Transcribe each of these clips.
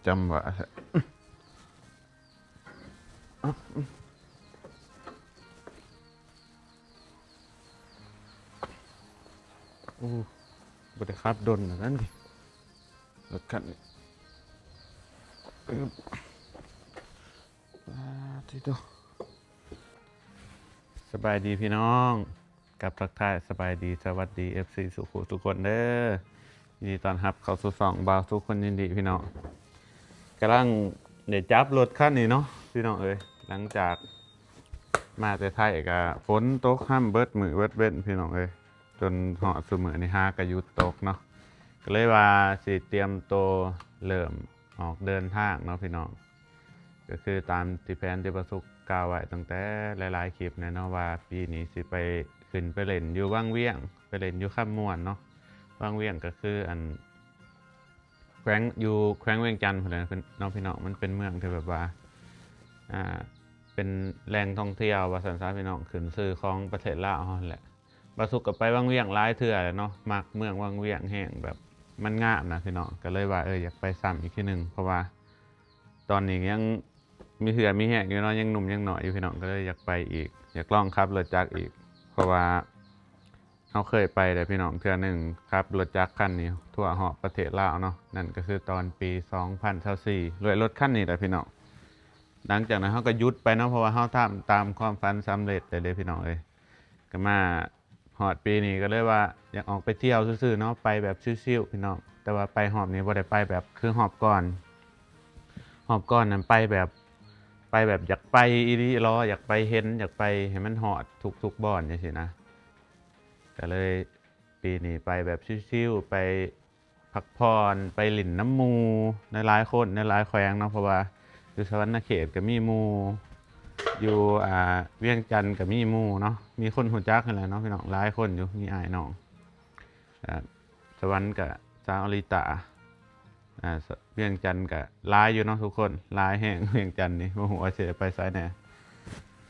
จำว่าโอ้บริครับดนนั่นดิรถคันนี้ที่ตัวสบายดีพี่น้องกับทักทายสบายดีสวัสดี FC สุขุทุกคนเด้อยินดีต้อนรับเข้าสู่2บ่าวทุกคนยินดีพี่น้องกำลังเดี๋ยวจับรถคันนี้เนาะพี่น้องเอ้ยหลังจากมาแต่ไทยก็ฝนตกห้ามเบิดมือเบิดเว้นพี่น้องเอ้ยจนหอดสมือใน5ก็หยุดตกเนาะก็เลยว่าสิเตรียมตัวเริ่มออกเดินทางเนาะพี่น้องก็คือตามที่แผนที่ประสบกล่าวไว้ตั้งแต่หลายๆคลิปเนาะว่าปีนี้สิไปขึ้นไปเล่นอยู่วังเวียงไปเล่นอยู่ข้ามม่วนเนาะวังเวียงก็คืออันแขวงอยู่แขวงเวียงจันทร์พุ่นแหละน้องพี่น้องมันเป็นเมืองที่แบบว่าเป็นแหล่งท่องเที่ยวว่าสันซาพี่น้องขึ้นชื่อของประเทศลาวนั่นแหละประสบกับไปวังเวียงหลายเทื่อเลยเนาะมักเมืองวังเวียงแห้งแบบมันงามนะพี่น้องก็เลยว่าอยากไปซ้ำอีกทีหนึ่งเพราะว่าตอนนี้ยังมีเหือมีแห้งอยู่เนาะยังหนุ่มยังหน่อยอยู่พี่น้องก็เลยอยากไปอีกอยากลองขับรถจักรอีกเพราะว่าเขาเคยไปแต่พี่น้องเทื่อหนึ่งครับรถจักรคันนี้ทั่วหอบประเทศลาวเนาะนั่นก็คือตอนปี2024รวยรถคันนี้แหละพี่น้องหลังจากนั้นเขาก็ยุดไปเนาะเพราะว่าเขาทำตามความฝันสำเร็จแต่เด้พี่น้องเลยก็มาหอดปีนี้ก็เลยว่าอยากออกไปเที่ยวซื่อๆเนาะไปแบบชิวๆพี่น้องแต่ว่าไปหอบนี้บ่ได้ไปแบบคือหอบก่อนนั้นไปแบบอยากไปอีหลีรออยากไปเห็นอยากไปให้มันหอดทุกบ่อนจังซี่นะก็เลยปีนี้ไปแบบชิวๆไปพักผ่อนไปหลิ่นน้ำมูในหลายคนในหลายแขวงเนาะเพราะว่าอยู่สวรรณเขตก็มีหมู่อยู่เวียงจันทร์ก็มีหมู่เนาะมีคนหูจักกันแหละเนาะพี่น้องหลายคนอยู่มีอ้ายน้องสวรรค์กับสาวอลิตาเวียงจันทร์กับลายอยู่เนาะทุกคนลายแห้งเวียงจันทร์นี่โอ้โหเสียไปไซแหน่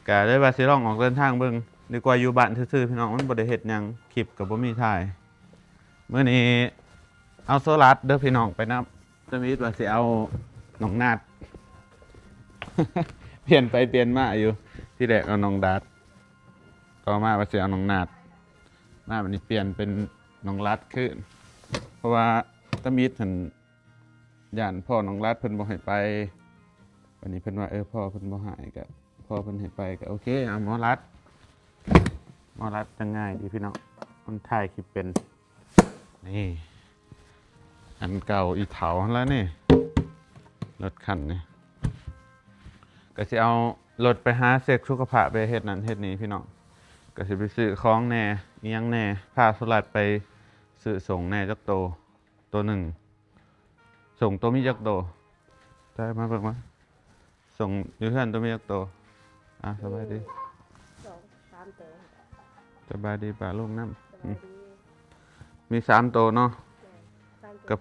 ก็เลยว่าสิลองออกเดินทางเบิ่งดีกว่าอยู่บ้านซื่อๆพี่น้องมันบ่ได้เฮ็ดหยังคลิปก็บ่มีถ่ายมื้อนี้เอาโซลัดเด้อพี่น้องไปนับสมิธว่าสิเอาน้องนาด เปลี่ยนไปเปลี่ยนมาอยู่ที่แรกเอาน้องดัดต่อมาว่าสิเอาน้องนาดมาวันนี้เปลี่ยนเป็นน้องรัดขึ้นเพราะว่าสมิธเพิ่นย่านพ่อน้องรัดเพิ่นบ่ให้ไปวันนี้เพิ่นว่าพ่อเพิ่นบ่ให้ก็พ่อเพิ่นให้ไปก็โอเคเอาหมอรัดจะง่ายดีพี่น้องมันถ่ายคลิปเป็นนี่อันเก่าอีเถาแล้วนี่รถคันนี่ก็สิเอารถไปหาเซ็กสุขภาพไปเฮ็ดนั่นเฮ็ดนี้พี่น้องก็สิไปซื้อของแหน่อีหยังแหน่พาสุรัตไปซื้อส่งแหน่จักตัวหนึ่งส่งตัวมีจักโตได้มาเบิ่งมาส่งอยู่เพื่อนตัวมีจักโตสบายดี2-3 ตัวสบายดีป่าลูกน้ำมี3โตเนาะก็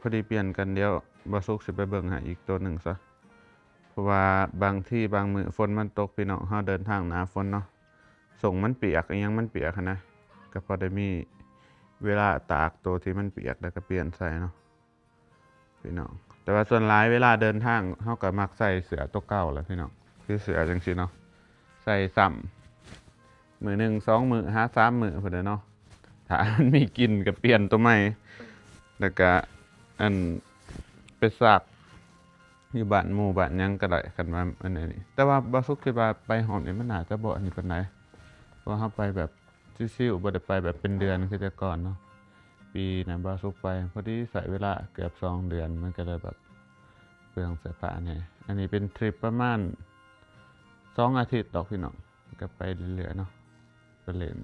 พอดีเปลี่ยนกันเดียวบ่สุกสิไปเบิ่งหาอีกตัวหนึ่งซะเพราะว่าบางที่บางมื้อฝนมันตกพี่น้องเฮาเดินทางหน้าฝนเนาะส่งมันเปียกอีหยังมันเปียกนะก็พอได้มีเวลาตากตัวที่มันเปียกแล้วก็เปลี่ยนใส่เนาะพี่น้องแต่ว่าส่วนหลายเวลาเดินทางเฮาก็มักใส่เสื้อตัวเก่าแหละพี่น้องคือเสื้อจังซี่เนาะใส่ซ้ำมื้อ1 2มื้อหา3มื้อพุ่นเนาะถ้ามันมีกลิ่นก็เปลี่ยนตัวใหม่แล้วก็ไปซักอยู่บ้านหมู่บ้านหยังก็ได้คันว่าอันนี้แต่ว่าบ่สุกคิดว่าไปหอมนี่มันน่าจะบ่อันนี้ปานใดเพราะเฮาไปแบบชิวๆบ่ได้ไปแบบเป็นเดือนคือแต่ก่อนเนาะปีน่ะบ่สุกไปพอดีใช้เวลาเกือบ2 เดือนมันก็เลยแบบเปลืองเสื้อผ้าแหน่อันนี้เป็นทริปประมาณ2 อาทิตย์ดอกพี่น้องก็ไปเรื่อยๆเนาะไปเล่น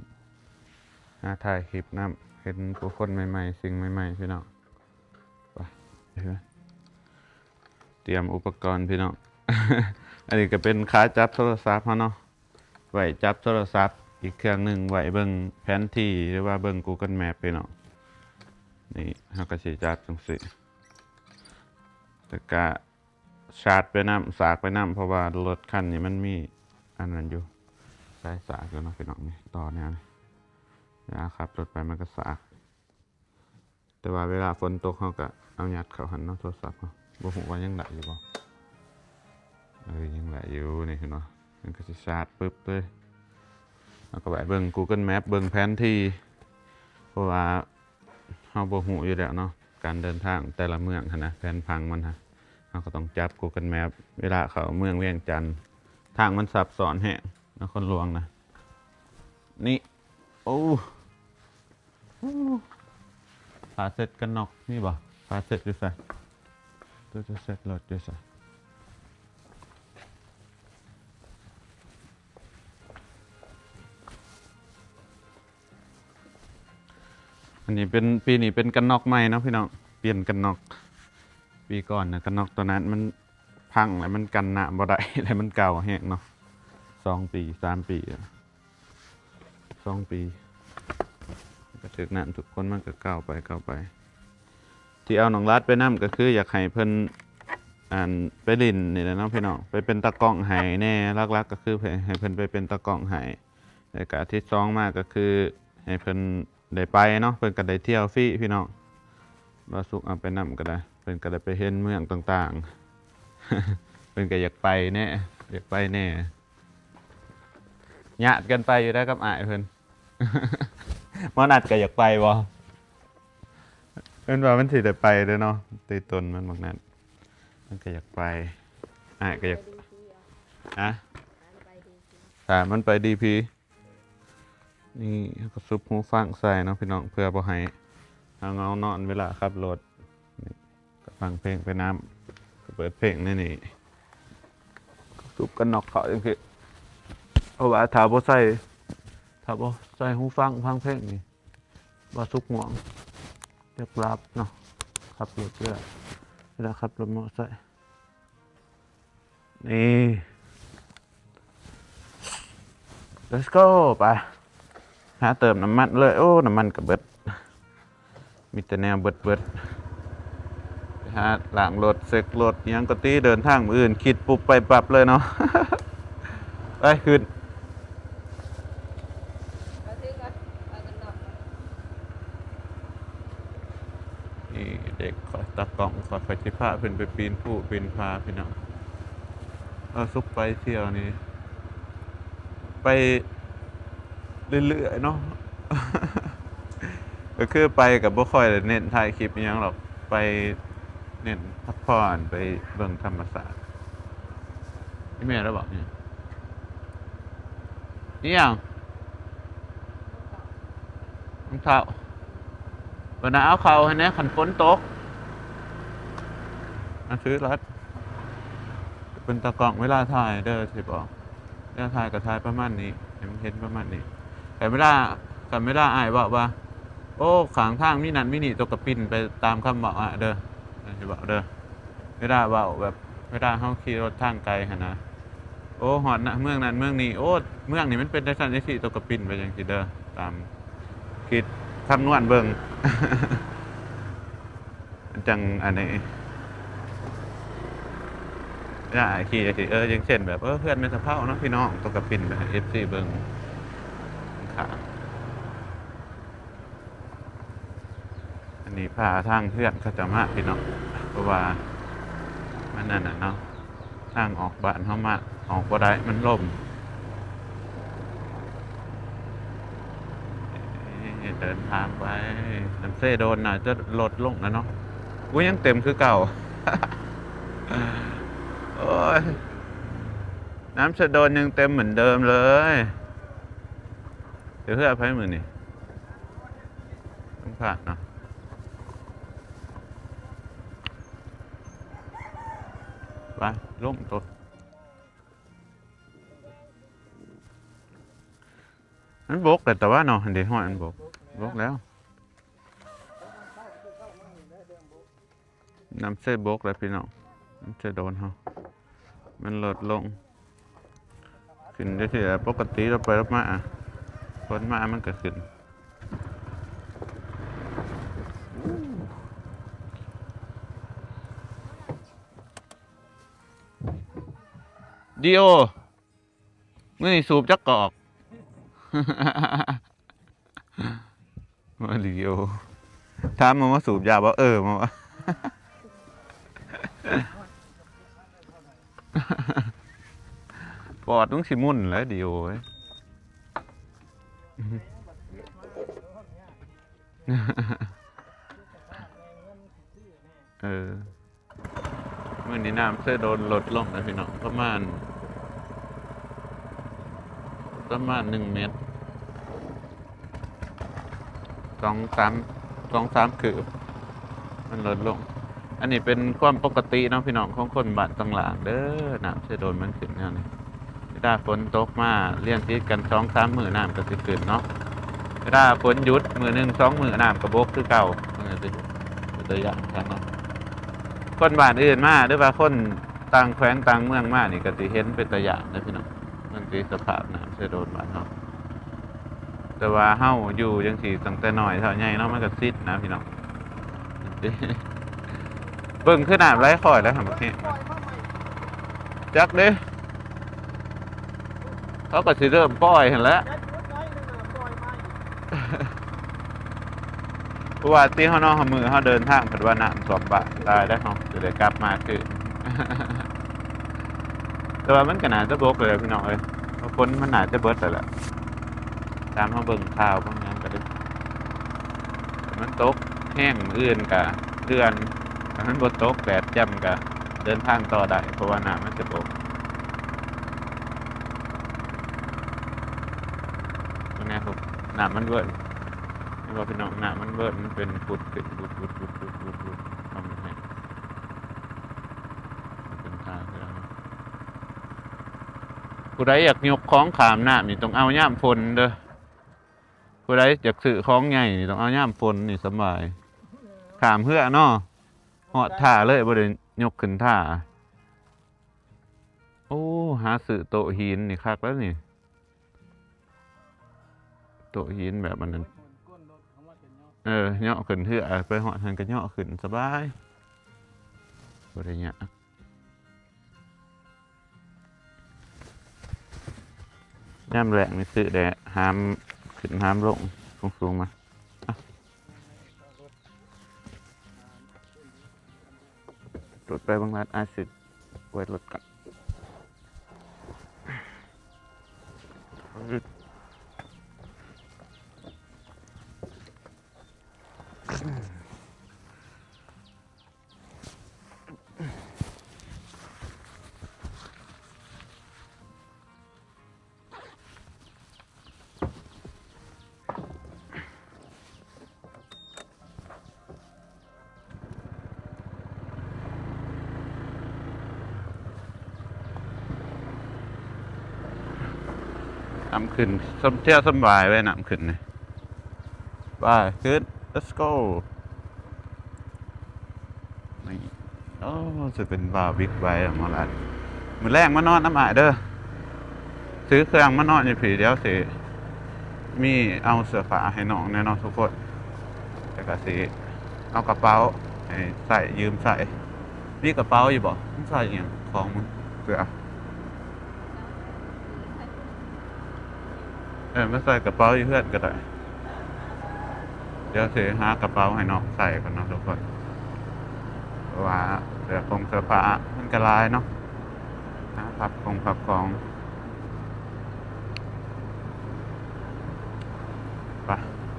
หาถ่ายคลิปนำเห็นผู้คนใหม่ๆสิ่งใหม่ๆพี่น้องไปเห็นมั้ยเตรียมอุปกรณ์พี่น้อง อันนี้ก็เป็นขาจับโทรศัพท์เนาะไว้จับโทรศัพท์อีกเครื่องหนึ่งไว้เบิ่งแผนที่หรือว่าเบิ่ง Google Map พี่น้องนี่เฮาก็สิจับจังซี่แล้วก็ชาร์จไปน้ำสากไปน้ำเพราะว่ารถคันนี้มันมีอันนั้นอยู่สายสากอยู่เนาะพี่น้องนี่ต่อแนวนี้นะครับรถไปมันก็สากแต่ว่าเวลาฝนตกเฮาก็ เอายัดเข้าหันเนาะโทรศัพท์เนาะบ่ฮู้ว่ายังได้อยู่บ่ยังได้อยู่นี่เนาะมันก็สิชาร์จปึ๊บเลยแล้วก็ไปเบิ่ง Google Map เบิ่งแผนที่เพราะว่าเฮาบ่ฮู้อยู่แล้วเนาะการเดินทางแต่ละเมืองหั้นนะแผนพังมันฮะเฮาก็ต้องจับ Google Map เวลาเข้าเมืองเวียงจันทน์ทางมันซับซ้อนแฮะนครหลวงนะนี่โอ้พาเสร็จกันนอกนี่บ่พาเสร็จอยู่ไสตัวจะเสร็จรถอยู่ไสอันนี้เป็นปีนี้เป็นกันนอกใหม่เนาะพี่น้องเปลี่ยนกันนอกปีก่อนนะกันนอกตัวนั้นมันพังแล้วมันกันน้ำบ่ได้ แล้วมันเก่าแห้งเนาะ2 ปี 3 ปี2 ปีก็ถึกน้ำทุกคนมันก็เก่าไปที่เอาน้องรัดไปนํก็คืออยากให้เพิ่นไปลินนี่แหละเนาะพี่น้องไปเป็นตะกล้องให้แน่ลักๆก็คือให้เพิ่นไปเป็นตะกล้องให้แล้วก็ที่2มาก็คือให้เพิ่นได้ไปเนาะเพิ่นก็ได้เที่ยวฟรีพี่น้องว่าสุกเอาไปนํก็ได้เพิ่นก็ได้ไปเห็นเมืองต่างๆ เพิ่นก็อยากไปแน่อยากไปแน่ญาติกันไปอยู่ได้กับอ้ายเพิ่น บ่นัดก็อยากไปบ่เพิ่นว่ามันสิได้ไปเด้อเนาะตีตนมันบักนั้นมันก็อยากไปอ้ายก็อยาก ดีทีฮะอ่ะอ่านไปดีที ถ้ามันไปดีพีนี่ก็ซุปหูฟังใส่เนาะพี่น้องเพื่อบ่ให้เงานอนเวลาขับรถนี่ก็ฟังเพลงไปน้ำก็เปิดเพลงนี่ซุปกันนอกเขาจังซี่เพราะว่าถ้าบ่ใส่หูฟังเพลงนี่บ่สุกง่วงเรียบรับเนาะขับรถเวลาขับรถมอเตอร์ไซค์นี่ let's go ไปหาเติมน้ำมันเลยโอ้น้ำมันกับเบิดมีแต่แนวเบิดไปหาล้างรถเซ็กรถยังก็ตีเดินทางมื้ออื่นคิดปุ๊บไปปรับเลยเนาะ ไปขึ้น เอาซื้อก่อนเอากันนอก นี่เด็กขอตากล้องขอไฟที่ผ้าเพิ่นไปปีนผู้ปีนพาพี่น้องซุกไปเที่ยวนี่ไปเรื่อยๆเนาะ ก็คือไปกับบ่ค่อยได้เน้นถ่ายคลิปอิหยังหรอกไปเน้นพักผ่อนไปเบิ่งธรรมศาสตร์นี่แม่เราบอกเนี่ยนี่หยังรองเท้าวันหน้าเอาเขาให้แน่คันฝนตกซื้อรัดเป็นตะกล้องเวลาถ่ายเด้อสิบอกเวลาถ่ายก็ถ่ายประมาณนี้ให้มันเห็นประมาณนี้แต่เวลาอ้ายบอกว่าโอ้ขางทางมีนั่นมีนี่ตัวกระปิ่นไปตามคำบอกเด้อสิบอกเด้อเวลาเว้าแบบเวลาเฮาขี่รถทางไกลหั่นนะโอ้ฮอดนะเมืองนั้นเมืองนี้โอ้เมืองนี้มันเป็นจังซั่นจังซี่ตัวกระปิ่นไปจังซี่เด้อตามคิดคำนวณเบิ่ง จังอันนี้ขี่จังซี่อย่างเช่นแบบเพื่อนเป็นสะเพาเนาะพี่น้องตัวกระปิ่นไปให้ FC เบิ่งค่ะอันนี้พาทางเพื่อนเขาจะมาพี่น้องเพราะว่ามันนั่นน่ะเนาะทางออกบ้านเฮามาออกบ่ได้มันล่มเดินทางไปน้ำเซโดนน่ะจะลดลงนะเนาะกูยังเต็มคือเก่า โอ้ยน้ำเซโดนยังเต็มเหมือนเดิมเลยเดี๋ยวเพื่ออภัยมือนี่ต้องผ่านเนาะไปลงตัวมันบกแต่ว่าเนาะเดี๋ยวห้อยมันบกแล้วน้ำเส้บกแล้วพี่น้องน้ำเส้โดนเขามันลดลงขึ้นได้ที่ปกติเราไปรับมาพ้นมามันก็ขึ้นดิโอมื่อนี่สูบจักกอก มาดิโอถามมาว่าสูบยาบ่มาว่า ปอดต้องสิมุ่นแล้วเดียวเว้ยเออเมื่อนี้น้ำเสื้อโดนลดลงนะพี่น้องประมาณ1 เมตร2-3คืบมันลดลง อันนี้เป็นความปกติเนาะพี่น้องของคนบ้านต่างๆเด้อน้ำเสื้อโดนมันขึ้นแนวนี้เวลาฝนตกมาเลี้ยงติดกัน2-3 มื้อน้ำก็สิขึ้นเนาะเวลาฝนหยุดมื้อหนึ่ง2 มื้อน้ำก็บกคือเก่ามันก็สิเป็นตัวอย่างกันเนาะคนบ้านอื่นมาหรือว่าคนต่างแขวงต่างเมืองมานี่ก็สิเห็นเป็นตัวอย่างเด้อพี่น้องมันสิสภาพน้ำเสื้อโดนบ้านเฮาแต่ว่าเฮาอยู่จังซี่ตั้งแต่น้อยเท่าใหญ่เนาะมันก็ซิดนะพี่น้อง เบิ่งขึ้นน้ำไหลข่อยแล้วหั่นบักนี้จักเด้เขาก็สิเริ่มปล่อยหั่นแหล้ว เพราะว่าที่เฮาเนาะเฮามือเฮาเดินทางเพิ่นว่าน้ำท่วมบ้านตายแล้วเฮาสิได้กลับมาคือ แต่ว่ามันก็น่าจะบกเลยพี่น้องเอ้ยเพราะฝนมันน่าจะเบิดแล้วแหละตามเฮาเบิ่งข่าวบางอย่างก็ได้มันตกแห้งมื้ออื่นก็เดือนถ้ามันบ่ตกแดดจ้ำก็เดินทางต่อได้เพราะว่าน้ำมันจะบกตรงนี้ครับน้ำมันเบิดนี่ว่าพี่น้องน้ำมันเบิดมันเป็นปุดขึ้นปุดทำให้เป็นทางที่เราผู้ใดอยากยกของขามน้ำนี่ต้องเอาย่ามฝนเด้อผู้ใดอยากซื้อของใหญ่นี่ต้องเอาย่ามฝนนี่สบายขามเพื่อเนาะเหาะท่าเลยบ่ได้ยกขึ้นท่าโอ้หาซื้อโต๊ะหินนี่คักแล้วนี่โต๊ะหินแบบมันนั้นเหาะขึ้นเพื่อไปเหาะทางก็เหาะขึ้นสบายบ่ได้ยากย่ามแรงนี่ซื้อได้ห้ามขึ้นห้ามลงสูงๆมาอ่ะรถไปบางรัดอาสิไว้รถกันน้ำขึ้นเที่ยวสบายไว้น้ำขึ้นเลยไปขึ้น let's go นี่โอ้จะเป็นบ่าวบิ๊กไบค์มาละมือแรกมานอนน้ำอ่ะเด้อซื้อเครื่องมานอนอยู่ผีเดียวสิมีเอาเสื้อผ้าให้น้องแน่นอนทุกคนแต่ก็สิเอากระเป๋าให้ใส่ยืมใส่มีกระเป๋าอยู่บ่ใส่อย่างของมึงเสื้อไม่ใส่กระเป๋าอยู่เพื่อนก็ได้เดี๋ยวสิหากระเป๋าให้น้องใส่ก่อนเนาะทุกคนเพราะว่าเสื้อผ้ามันกระลายเนาะหาพับของไป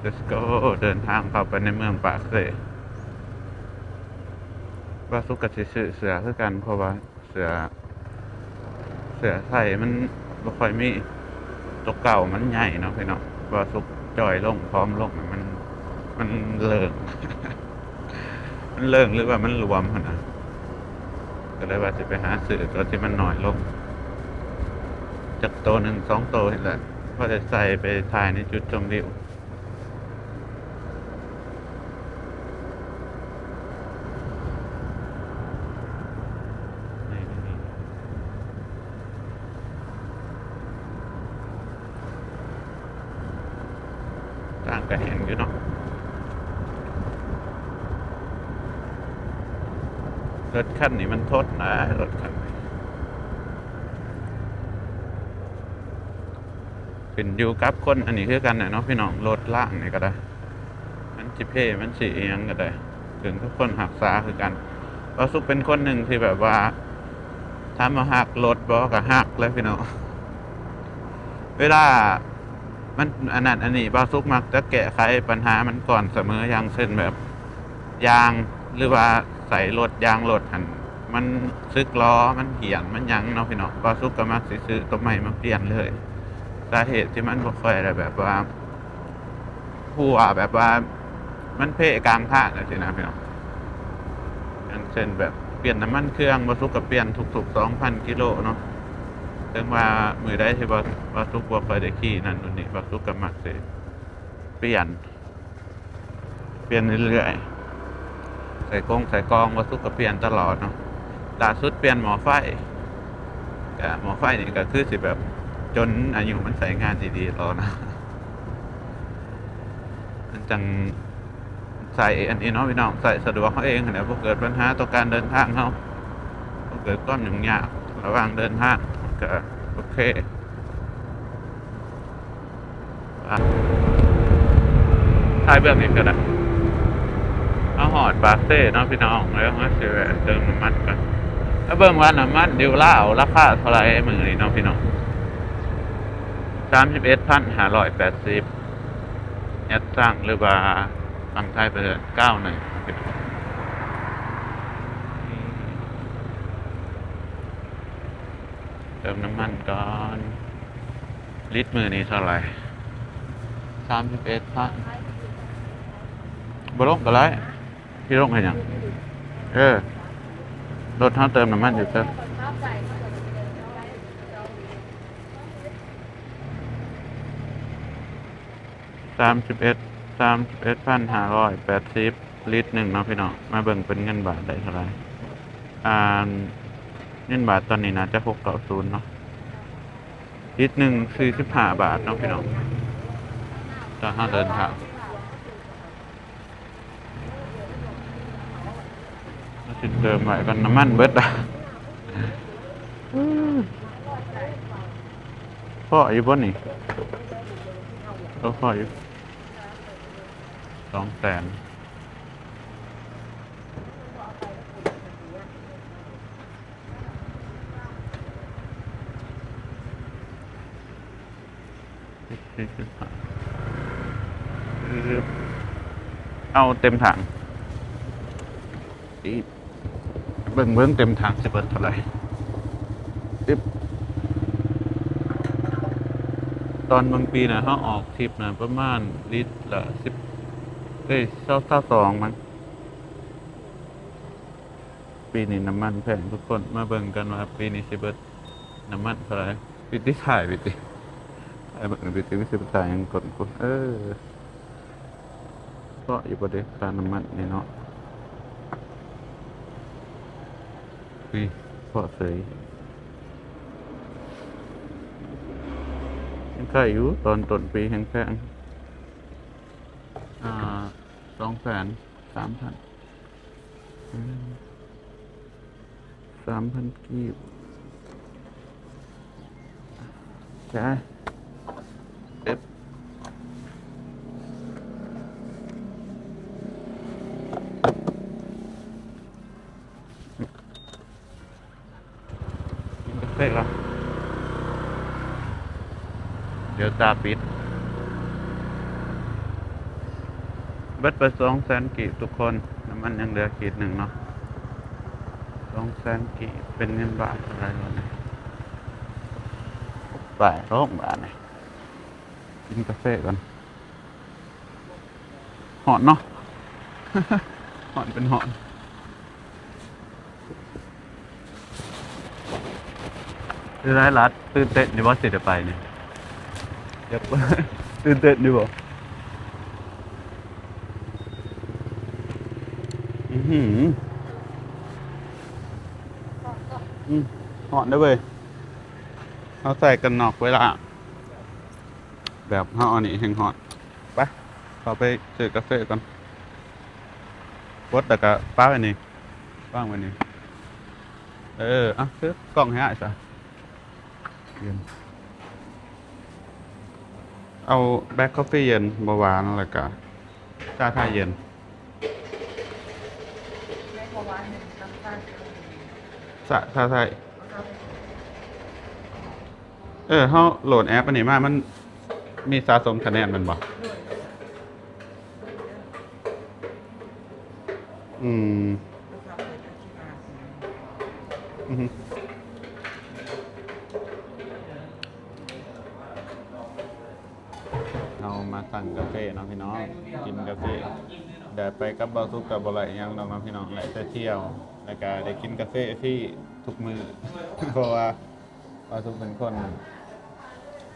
let's go เดินทางเข้าไปในเมืองปากเสว่าสุกกับซื้อเสือคือกันเพราะว่าเสือใส่มันบ่ค่อยมีตัวเก่ามันใหญ่เนาะพี่เนาะว่าสุกจ่อยลงพร้อมลงมันเลิก มันเลิกหรือว่ามันรวมขนาดก็เลยว่าจะไปหาซื้อตัวที่มันน้อยลงจากตัวหนึ่ง2 ตัวนี่แหละก็จะใส่ไปถ่ายในจุดชมวิวต่างกันแห่งอยู่เนาะรถคันนี้มันทดนะรถคันนี้ขึ้นอยู่กับคนอันนี้คือกันเนาะพี่น้องรถล่างนี่ก็ได้มันจิเพ่มันสีเอียงก็ได้ ถึงทุกคนหักษาคือกันบาซุกเป็นคนหนึ่งที่แบบว่าถ้ามาหักรถบอกก็หักเลยพี่น้องเวลามันอันนั้นอันนี้บาซุกมักจะแก้ไขปัญหามันก่อนเสมออย่างเช่นแบบยางหรือว่าใส่รถยางรถหันมันซึกล้อมันเหี่ยนมันหยังเนาะพี่น้องบาซุกก็มักสิซื้อตัวใหม่มาเปลี่ยนเลยสาเหตุที่มันบ่ค่อยได้แบบว่าหัวแบบว่ามันเพ่กลางทางเลยสินะพี่น้องอย่างเช่นแบบเปลี่ยนน้ำมันเครื่องบาซุกก็เปลี่ยนทุกๆ 2,000 กิโลเนาะถึงว่ามือได้ที่บาซุกบ่ค่อยได้ขี่นั่นนู่นนี่บาซุกก็มักสิเปลี่ยนเรื่อยๆใส่กองบาซุกก็เปลี่ยนตลอดเนาะล่าสุดเปลี่ยนหมอไฟนี่ก็คือสิแบบจนอายุมันใส่งานดีๆแล้วนะมันจังใส่อันนี้เนาะพี่น้องใส่สะดวกเขาเองเนี่ยพอเกิดปัญหาต่อการเดินทางเขาพอเกิดความยุ่งยากระหว่างเดินทางก็โอเคถ่ายเบื้องนี้ก็ได้เอาหอดปากเซ่เนาะพี่น้องแล้วมาเสียเติมน้ำมันกันแล้วเบิ่งว่าน้ำมันดิวล่าราคาเท่าไรมือนี้เนาะพี่น้อง31,580แอดสร้างหรือว่าฟังไทยไปเลย91เติมน้ำมันก่อนลิตรมือนี้เท่าไหร่31,000บ่ลงก็ไรพี่ลงให้หยังรถเท่าเติมน้ำมันอยู่เติม31,580 ลิตรหนึ่งเนาะพี่น้องมาเบิ่งเป็นเงินบาทได้เท่าไหร่เงินบาทตอนนี้นะจะ690เนาะลิตรหนึ่ง45 บาทเนาะพี่น้องตอนเดินทางมาสิเติมไว้กันน้ำมันเบิดอ่ะพ่ออยู่บนนี่พ่ออยู่200,000เอาเต็มถังเบิ่งเต็มถังสิเบิดเท่าไหร่ตอนบางปีนะเขาออกทริปนะประมาณลิตรละ22มั้งปีนี้น้ำมันแพงทุกคนมาเบิ่งกันว่าปีนี้สิเบิดน้ำมันเท่าไหร่ปิติถ่ายปิติเบิ่งปิติวิสิบถ่ายยังกดก็อยู่ประเด็นการน้ำมันนี่เนาะพอเสยยังขายอยู่ตอนต้นปีแพง2,000,3,000 3,000 กีบใช่เสร็จแล้วเดี๋ยวตาปิดเบิดไป200,000 กีบทุกคนน้ำมันยังเหลือขีดหนึ่งเนาะ200,000 กีบเป็นเงินบาทอะไรวะเนี่ย8 บาทเนี่ยกินกาแฟก่อนหอนเนาะ หอนเป็นหอนคือไรรัดตื่นเต้นดีว่าสิจะไปเนี่ยเดี๋ยว ตื่นเต้นดีบ่หอนได้เว้ยเขาใส่กันนอกเวลาแบบเขาอันนี้แห้งหอนไปเราไปซื้อกาแฟกันวดแต่กะป้าไว้นี่ป้างไว้นี่ซื้อกล่องให้อ้ายซะเอาแบล็คกาแฟเย็นเบาหวานแล้วก็ชาไทยเย็น ถ้าใช่เฮาโหลดแอปอันนี้มามันมีสะสมคะแนนมันบ่อืมอือฮึเอามาสั่งกาแฟเนาะพี่น้องกินกาแฟเดี๋ยวไปกับบ่าวสุกกับบ่ไหลยังเนาะพี่น้องไหลแต่เที่ยวแล้วก็ได้กินกาแฟที่ทุกมื้อ เพราะว่าบ่าวสุกเป็นคน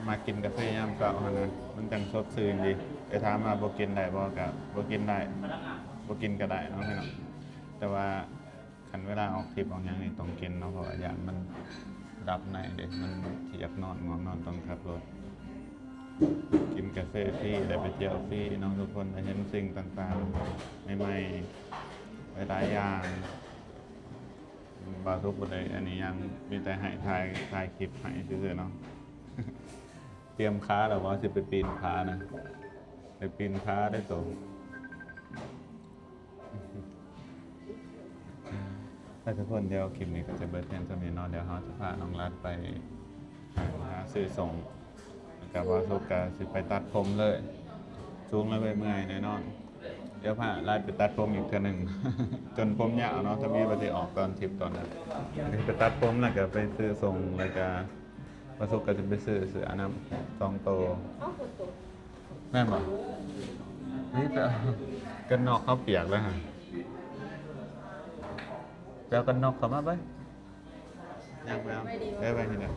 มากินกาแฟยามเช้าหั่นนะมันจังสดชื่นดีไปถามมาบ่กินได้บ่ก็บ่กินได้บ่กินก็ได้เนาะพี่น้องแต่ว่าคันเวลาออกทริปออกหยังนี่ต้องกินเนาะเพราะว่าอย่างมันรับในเด้มันสิอยากนอนง่วงนอนต้องขับรถ กินกาแฟฟรีได้ไปเที่ยวฟรีน้องทุกคนได้เห็นสิ่งต่างๆใหม่ๆหลายๆอย่างบาทุกคนเลยอันนี้ยังมีแต่ให้ถ่ายคลิปให้ซื่อๆเนาะ เตรียมค้าแล้วว่าสิไปปีนค้านะไปปีนค้าได้ตัวถ้าทุกคนเดียวคลิปนี้ก็จะเบิดเพียงเท่านี้เนาะเดี๋ยวเราจะพาน้องรัดไปหาซื้อส่ง กับว่าสุกกะสิไปตัดผมเลยสูงแล้วเมื่อยแน่นอนเดี๋ยวพาไล่ไปตัดผมอีกเทื่อหนึ่ง จนผมยาวเนาะถ้ามีปฏิออกตอนทริปตอนนั้นไปตัดผมแล้วก็ไปซื้อส่งแล้วก็ว่าสุกก็จะไปซื้อเสื้อน้ำ2 โตวแม่นบ่นี่แต่กันนอกเขาเปียกแล้วฮะเดี๋ยวกันนอกเขามาไปยังไปเอาได้ไปทีเดียว